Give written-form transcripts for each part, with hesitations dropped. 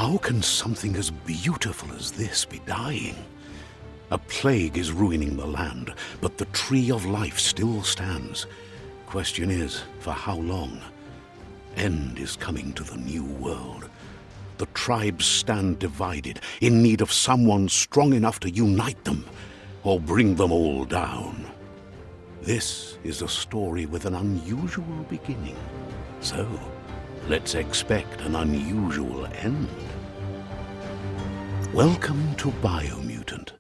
How can something as beautiful as this be dying? A plague is ruining the land, but the tree of life still stands. Question is, for how long? End is coming to the new world. The tribes stand divided, in need of someone strong enough to unite them, or bring them all down. This is a story with an unusual beginning. So, let's expect an unusual end. Welcome to Biomutant.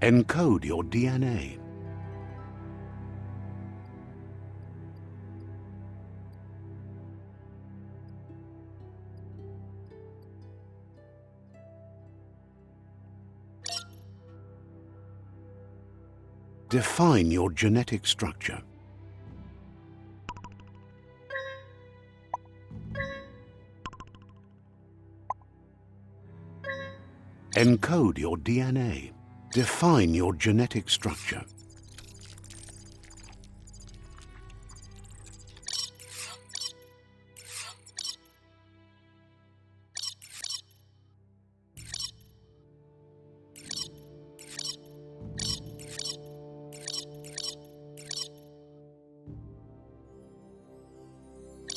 Encode your DNA. Define your genetic structure. Encode your DNA. Define your genetic structure.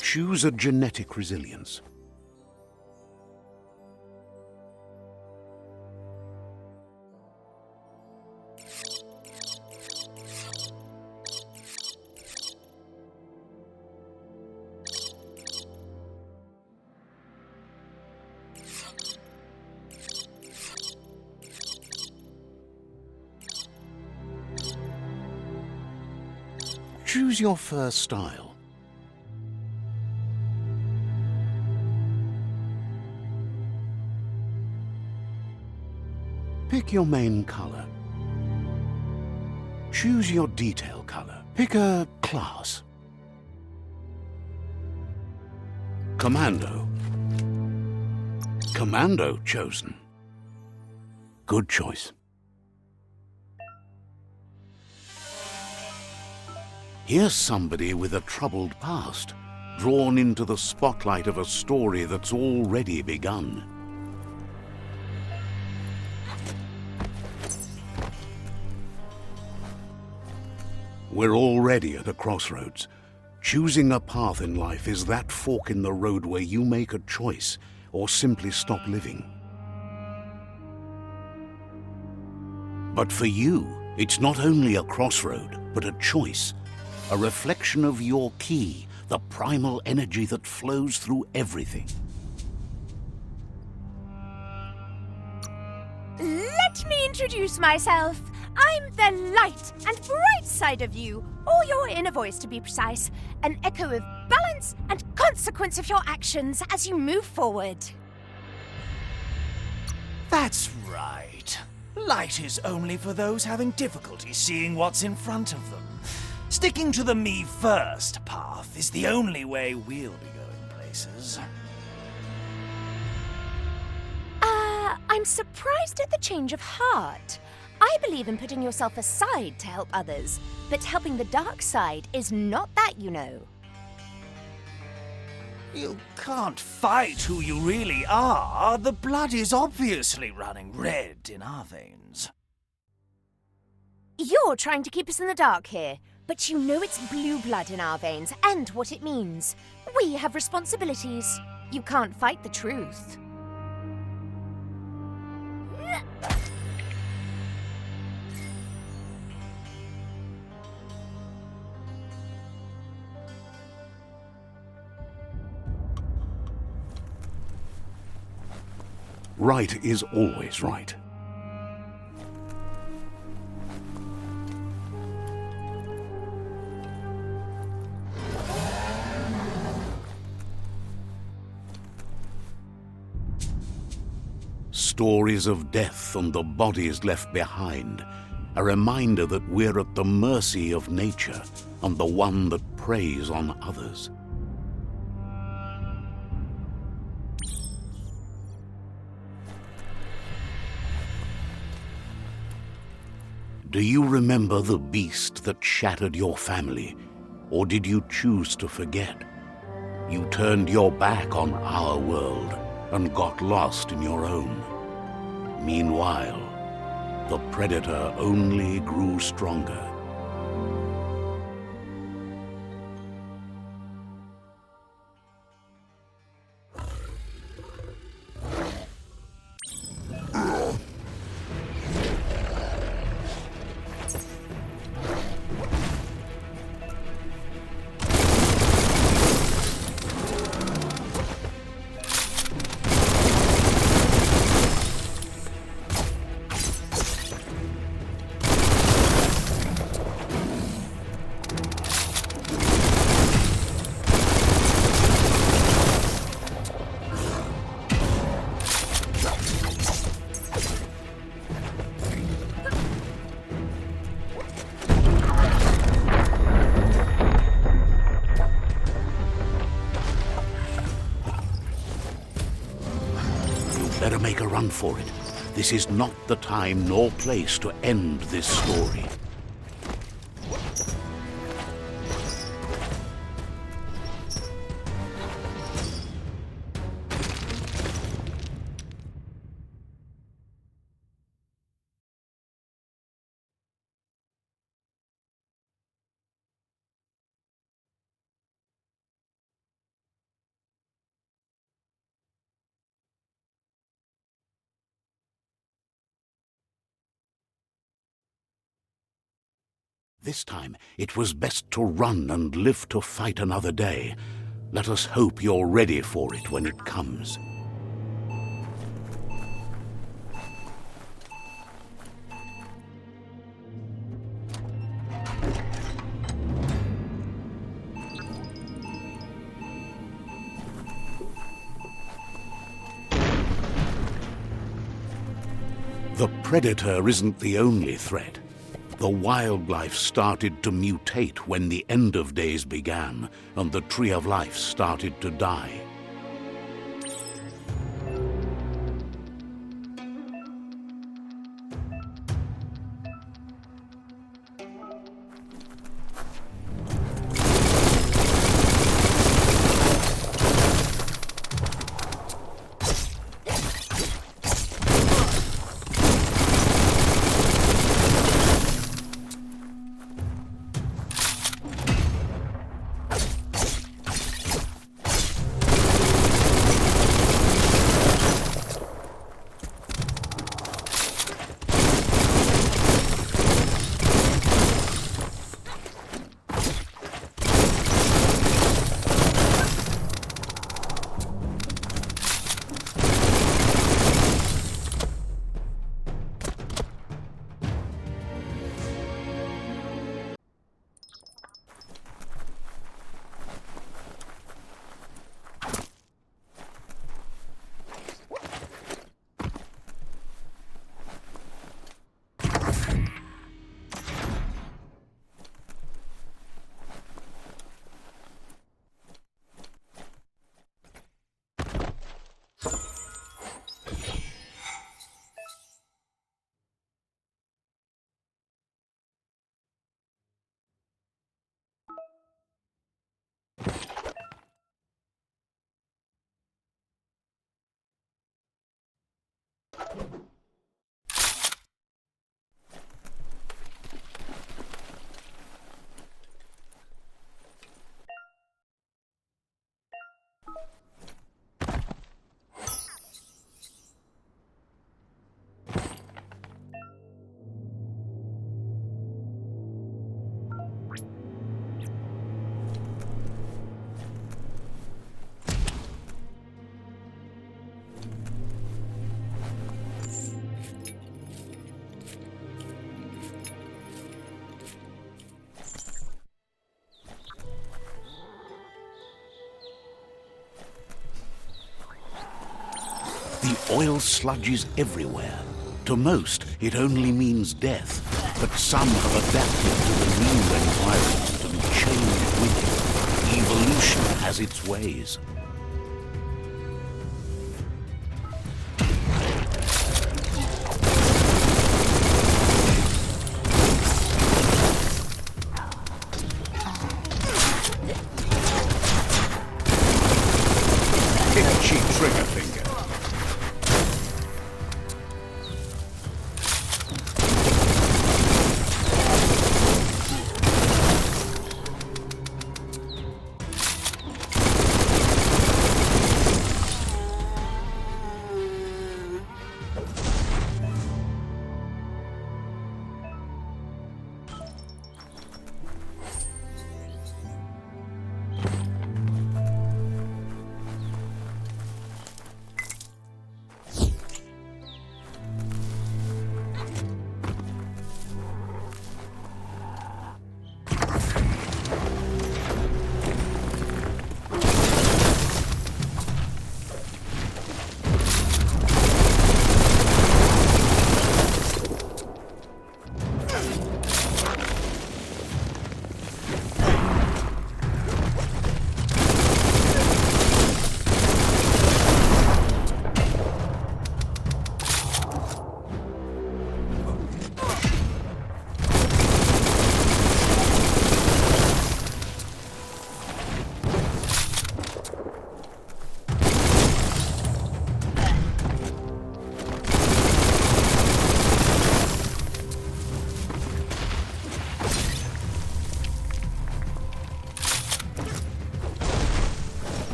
Choose a genetic resilience. Choose your first style. Pick your main color. Choose your detail color. Pick a class. Commando. Commando chosen. Good choice. Here's somebody with a troubled past, drawn into the spotlight of a story that's already begun. We're already at a crossroads. Choosing a path in life is that fork in the road where you make a choice or simply stop living. But for you, it's not only a crossroad, but a choice. A reflection of your key, the primal energy that flows through everything. Let me introduce myself. I'm the light and bright side of you, or your inner voice to be precise, an echo of balance and consequence of your actions as you move forward. That's right. Light is only for those having difficulty seeing what's in front of them. Sticking to the me first path is the only way we'll be going places. I'm surprised at the change of heart. I believe in putting yourself aside to help others, but helping the dark side is not that, you know. You can't fight who you really are. The blood is obviously running red in our veins. You're trying to keep us in the dark here, but you know it's blue blood in our veins and what it means. We have responsibilities. You can't fight the truth. Right is always right. Stories of death and the bodies left behind, a reminder that we're at the mercy of nature and the one that preys on others. Do you remember the beast that shattered your family, or did you choose to forget? You turned your back on our world and got lost in your own. Meanwhile, the predator only grew stronger. Better make a run for it. This is not the time nor place to end this story. This time, it was best to run and live to fight another day. Let us hope you're ready for it when it comes. The predator isn't the only threat. The wildlife started to mutate when the end of days began, and the tree of life started to die. The oil sludges everywhere. To most, it only means death, but some have adapted to the new environment and changed with it. Evolution has its ways. Itchy trigger finger.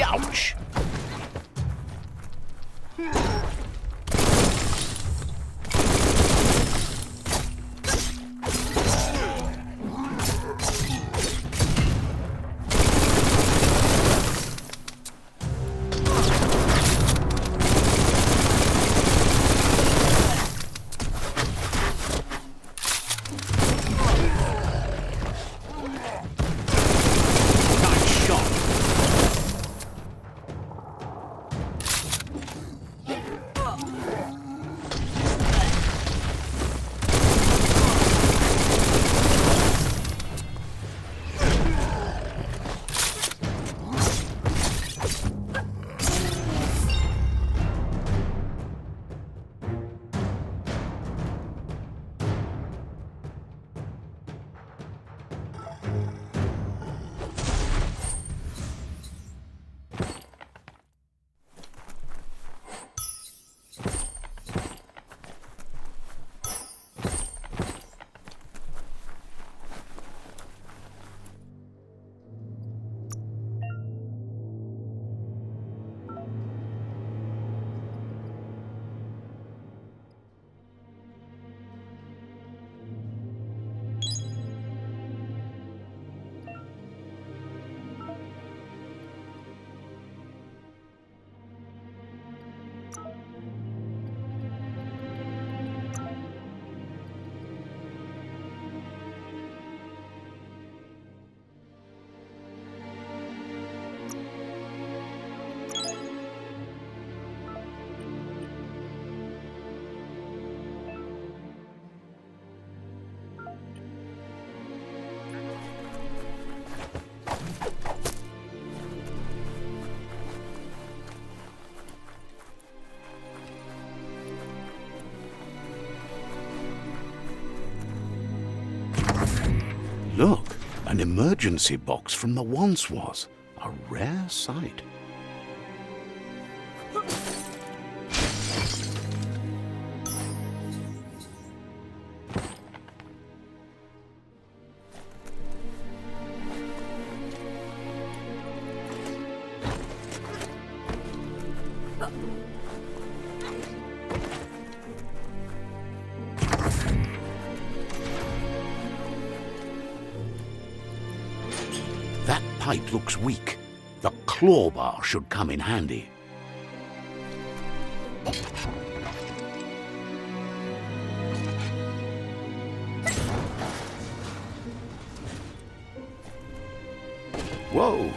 Ouch! Look, an emergency box from the once was. A rare sight. That pipe looks weak. The claw bar should come in handy. Whoa!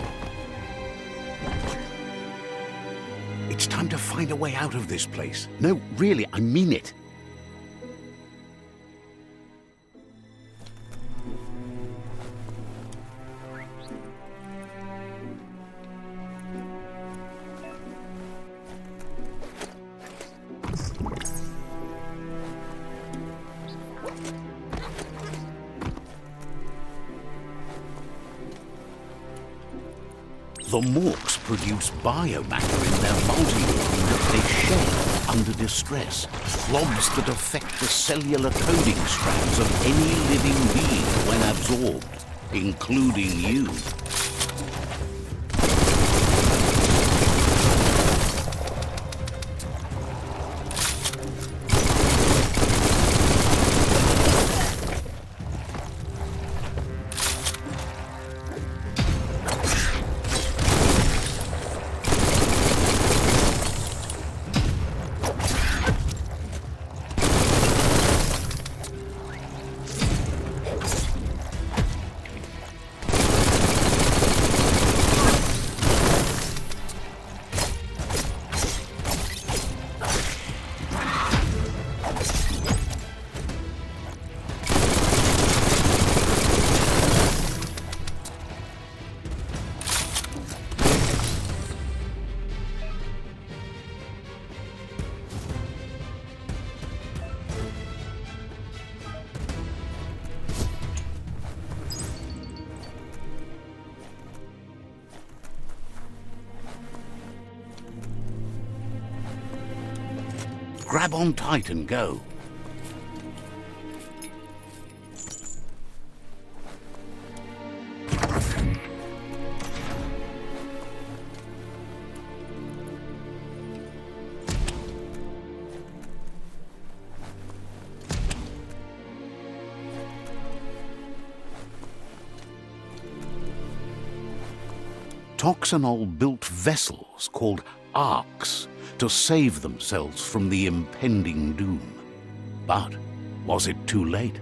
It's time to find a way out of this place. No, really, I mean it. The Morks produce biomatter in their multi-organ that they shed under distress. Blobs that affect the cellular coding strands of any living being when absorbed, including you. Grab on tight and go. Toxanol built vessels called arks to save themselves from the impending doom. But was it too late?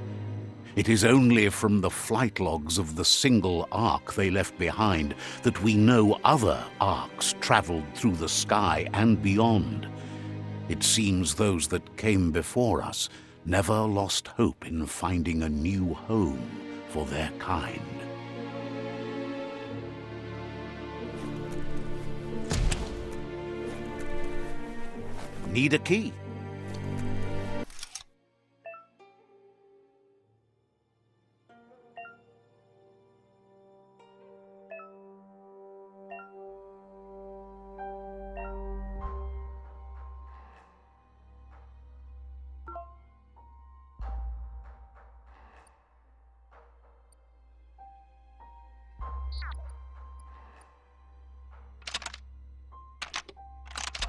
It is only from the flight logs of the single ark they left behind that we know other arks traveled through the sky and beyond. It seems those that came before us never lost hope in finding a new home for their kind. Need a key?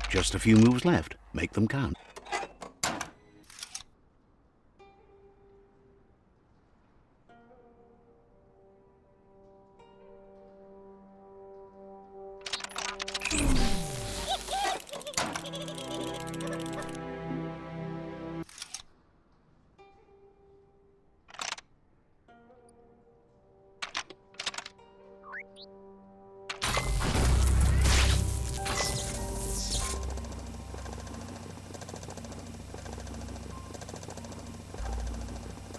Just a few moves left. Make them count.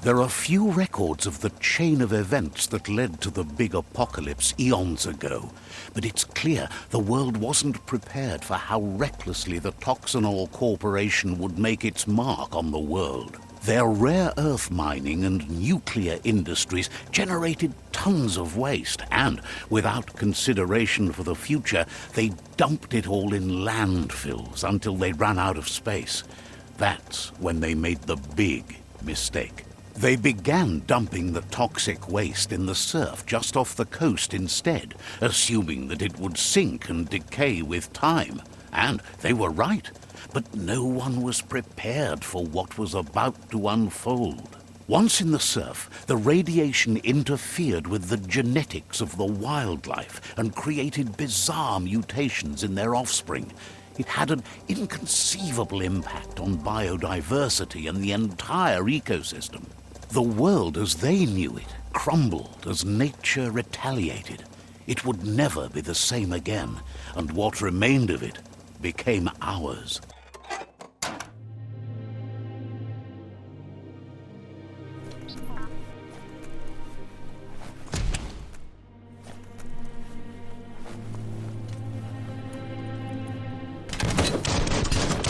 There are few records of the chain of events that led to the big apocalypse eons ago, but it's clear the world wasn't prepared for how recklessly the Toxanol Corporation would make its mark on the world. Their rare earth mining and nuclear industries generated tons of waste, and without consideration for the future, they dumped it all in landfills until they ran out of space. That's when they made the big mistake. They began dumping the toxic waste in the surf just off the coast instead, assuming that it would sink and decay with time. And they were right. But no one was prepared for what was about to unfold. Once in the surf, the radiation interfered with the genetics of the wildlife and created bizarre mutations in their offspring. It had an inconceivable impact on biodiversity and the entire ecosystem. The world as they knew it crumbled as nature retaliated. It would never be the same again, and what remained of it became ours.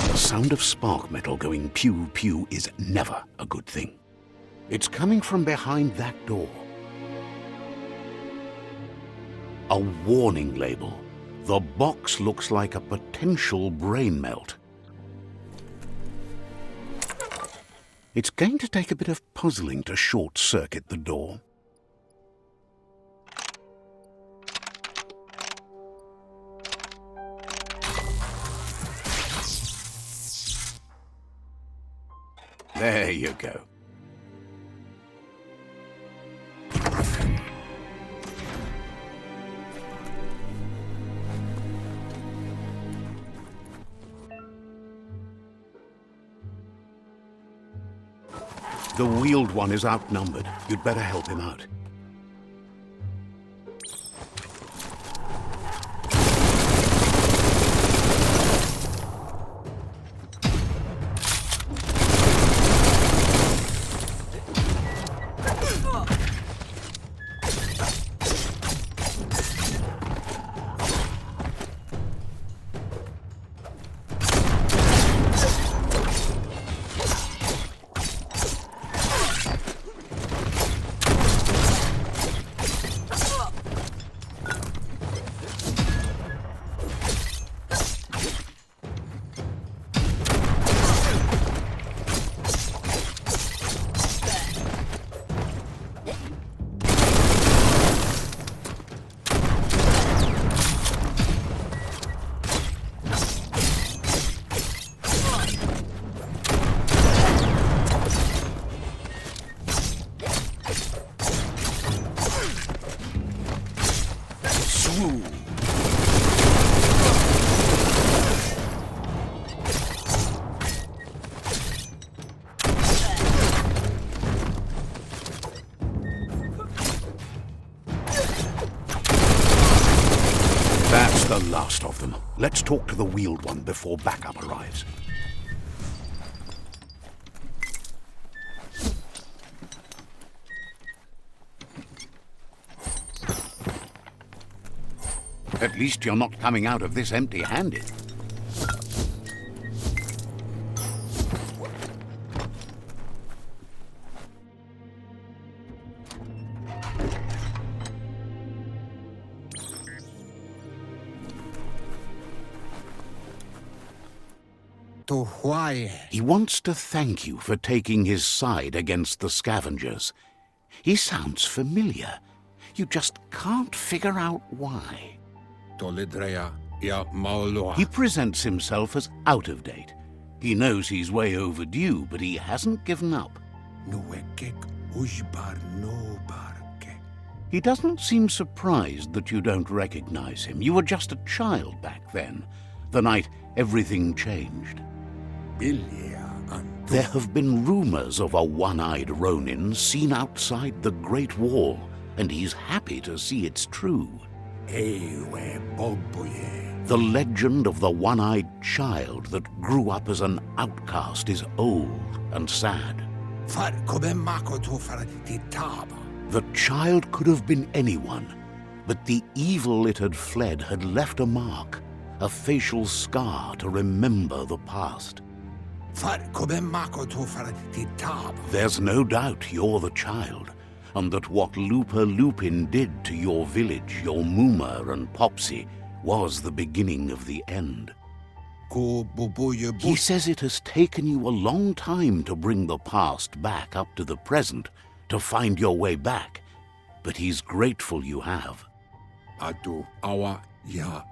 The sound of spark metal going pew-pew is never a good thing. It's coming from behind that door. A warning label. The box looks like a potential brain melt. It's going to take a bit of puzzling to short-circuit the door. There you go. The wheeled one is outnumbered. You'd better help him out. That's the last of them. Let's talk to the wheeled one before backup arrives. At least you're not coming out of this empty-handed. He wants to thank you for taking his side against the scavengers. He sounds familiar. You just can't figure out why. He presents himself as out of date. He knows he's way overdue, but he hasn't given up. He doesn't seem surprised that you don't recognize him. You were just a child back then, the night everything changed. There have been rumors of a one-eyed Ronin seen outside the Great Wall, and he's happy to see it's true. The legend of the one-eyed child that grew up as an outcast is old and sad. The child could have been anyone, but the evil it had fled had left a mark, a facial scar to remember the past. There's no doubt you're the child, and that what Lupa Lupin did to your village, your Muma and Popsy, was the beginning of the end. He says it has taken you a long time to bring the past back up to the present, to find your way back, but he's grateful you have.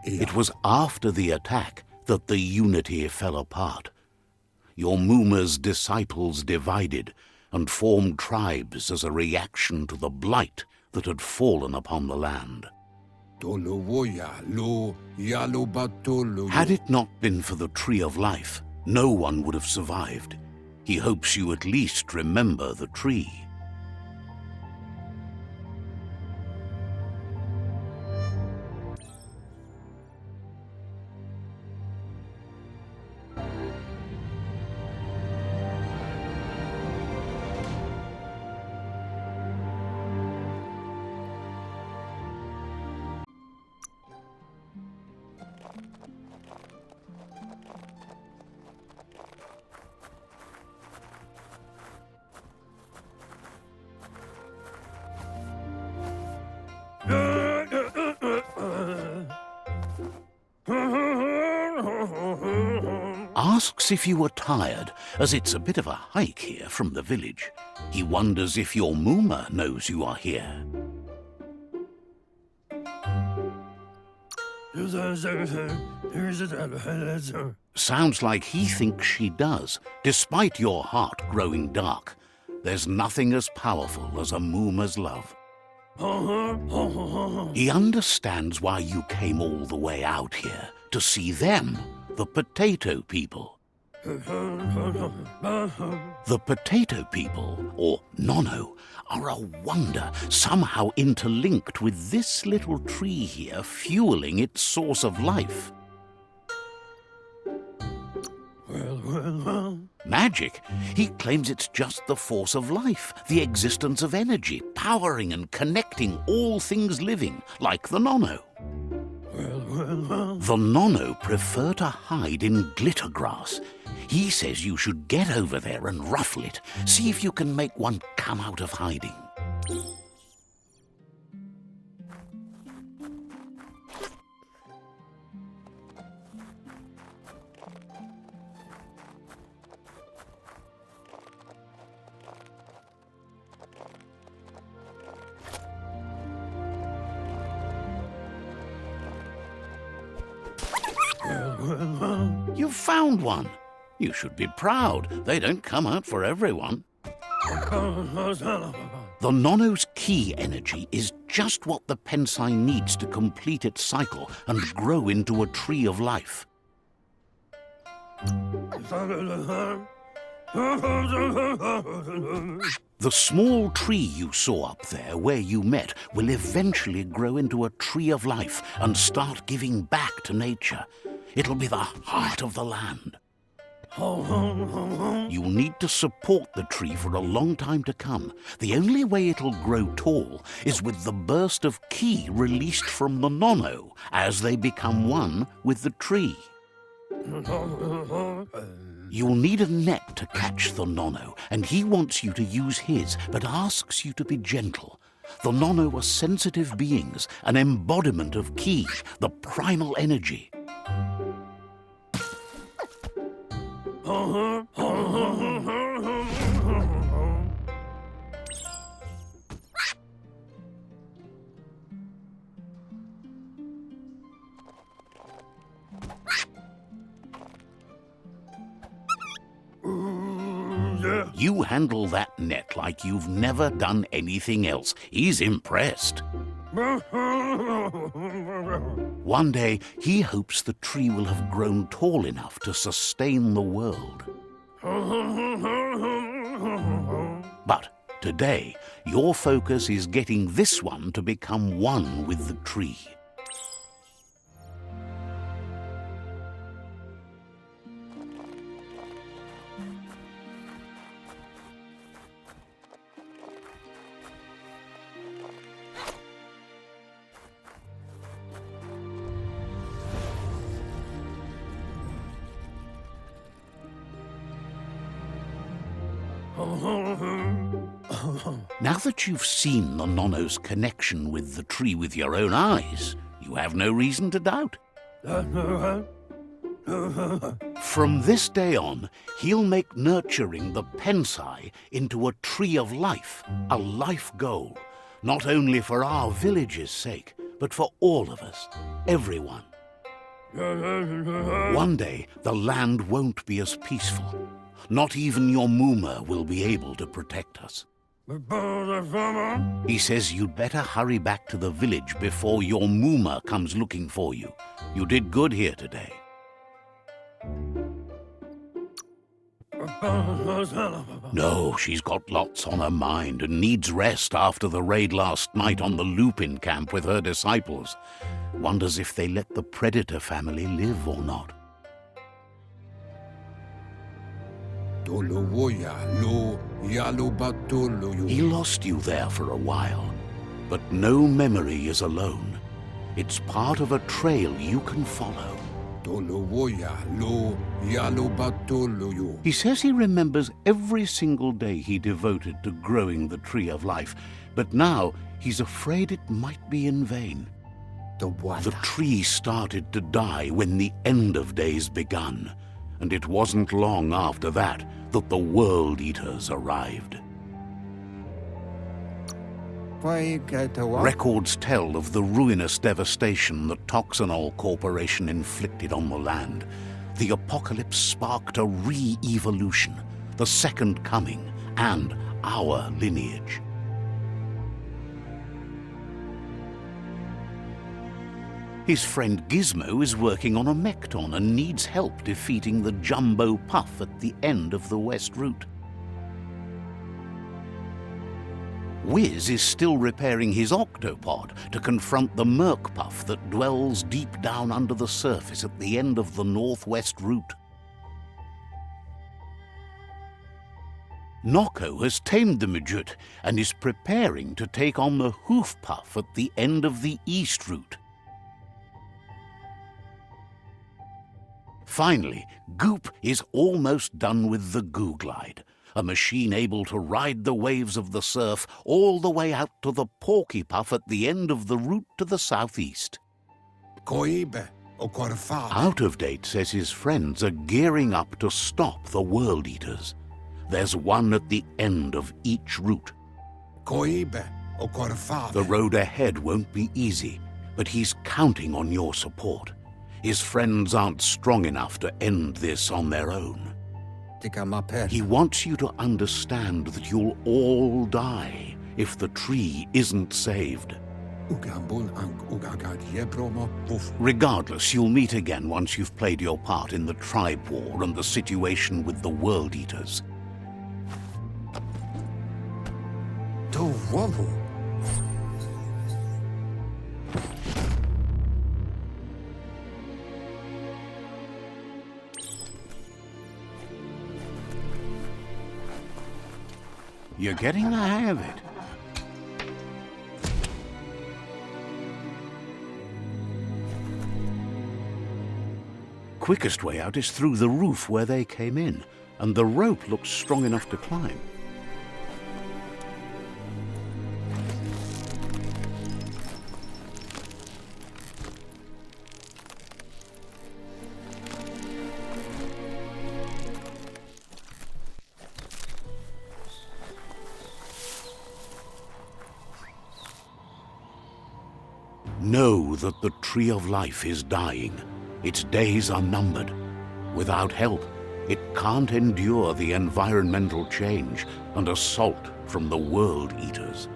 It was after the attack that the unity fell apart. Your Mooma's disciples divided and formed tribes as a reaction to the blight that had fallen upon the land. Had it not been for the Tree of Life, no one would have survived. He hopes you at least remember the tree. Asks if you are tired, as it's a bit of a hike here from the village. He wonders if your Mooma knows you are here. Sounds like he thinks she does, despite your heart growing dark. There's nothing as powerful as a Mooma's love. He understands why you came all the way out here, to see them, the potato people. The potato people, or Nono, are a wonder, somehow interlinked with this little tree here fueling its source of life. Magic? He claims it's just the force of life, the existence of energy, powering and connecting all things living, like the Nono. The Nono prefer to hide in glitter grass. He says you should get over there and ruffle it. See if you can make one come out of hiding. You've found one. You should be proud. They don't come out for everyone. The Nono's key energy is just what the Pensai needs to complete its cycle and grow into a tree of life. The small tree you saw up there where you met will eventually grow into a tree of life and start giving back to nature. It'll be the heart of the land. You'll need to support the tree for a long time to come. The only way it'll grow tall is with the burst of ki released from the Nono as they become one with the tree. You'll need a net to catch the Nono, and he wants you to use his, but asks you to be gentle. The Nono are sensitive beings, an embodiment of ki, the primal energy. You handle that net like you've never done anything else. He's impressed. One day, he hopes the tree will have grown tall enough to sustain the world. But today, your focus is getting this one to become one with the tree. Now that you've seen the Nono's connection with the tree with your own eyes, you have no reason to doubt. From this day on, he'll make nurturing the Pensai into a tree of life, a life goal, not only for our village's sake, but for all of us, everyone. One day, the land won't be as peaceful. Not even your Moomer will be able to protect us. He says you'd better hurry back to the village before your Moomer comes looking for you. You did good here today. No, she's got lots on her mind and needs rest after the raid last night on the Lupin camp with her disciples. Wonders if they let the Predator family live or not. He lost you there for a while, but no memory is alone. It's part of a trail you can follow. He says he remembers every single day he devoted to growing the Tree of Life, but now he's afraid it might be in vain. The tree started to die when the end of days begun, and it wasn't long after that that the World Eaters arrived. Records tell of the ruinous devastation the Toxanol Corporation inflicted on the land. The apocalypse sparked a re-evolution, the Second Coming, and our lineage. His friend Gizmo is working on a Mekton and needs help defeating the Jumbo Puff at the end of the West Route. Wiz is still repairing his octopod to confront the Merc Puff that dwells deep down under the surface at the end of the Northwest Route. Nocco has tamed the Midget and is preparing to take on the Hoof Puff at the end of the East Route. Finally, Goop is almost done with the Goo Glide, a machine able to ride the waves of the surf all the way out to the Porky Puff at the end of the route to the southeast. Out of Date says his friends are gearing up to stop the World Eaters. There's one at the end of each route. The road ahead won't be easy, but he's counting on your support. His friends aren't strong enough to end this on their own. He wants you to understand that you'll all die if the tree isn't saved. Regardless, you'll meet again once you've played your part in the tribe war and the situation with the World Eaters. You're getting the hang of it. Quickest way out is through the roof where they came in, and the rope looks strong enough to climb. Know that the Tree of Life is dying. Its days are numbered. Without help, it can't endure the environmental change and assault from the World Eaters.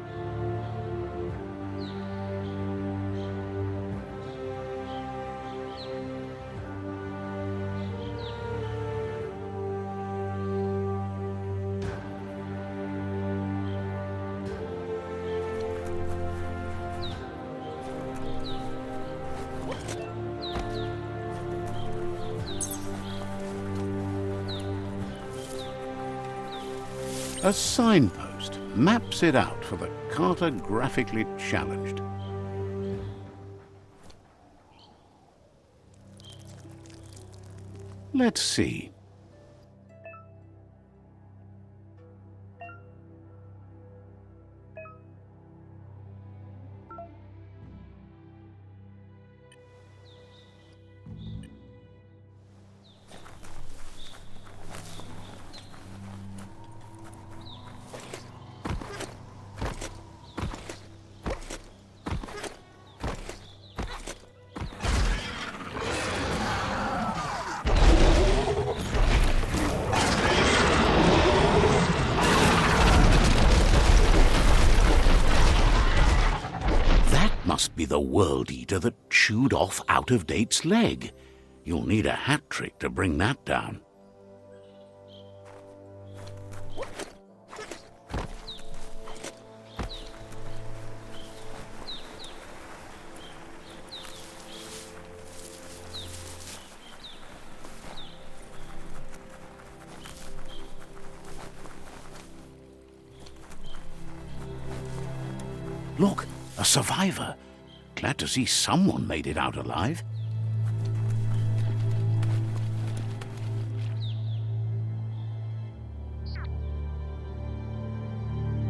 A signpost maps it out for the cartographically challenged. Let's see. be the world eater that chewed off Out-of-Date's leg. You'll need a hat trick to bring that down. Look, a survivor. Glad to see someone made it out alive.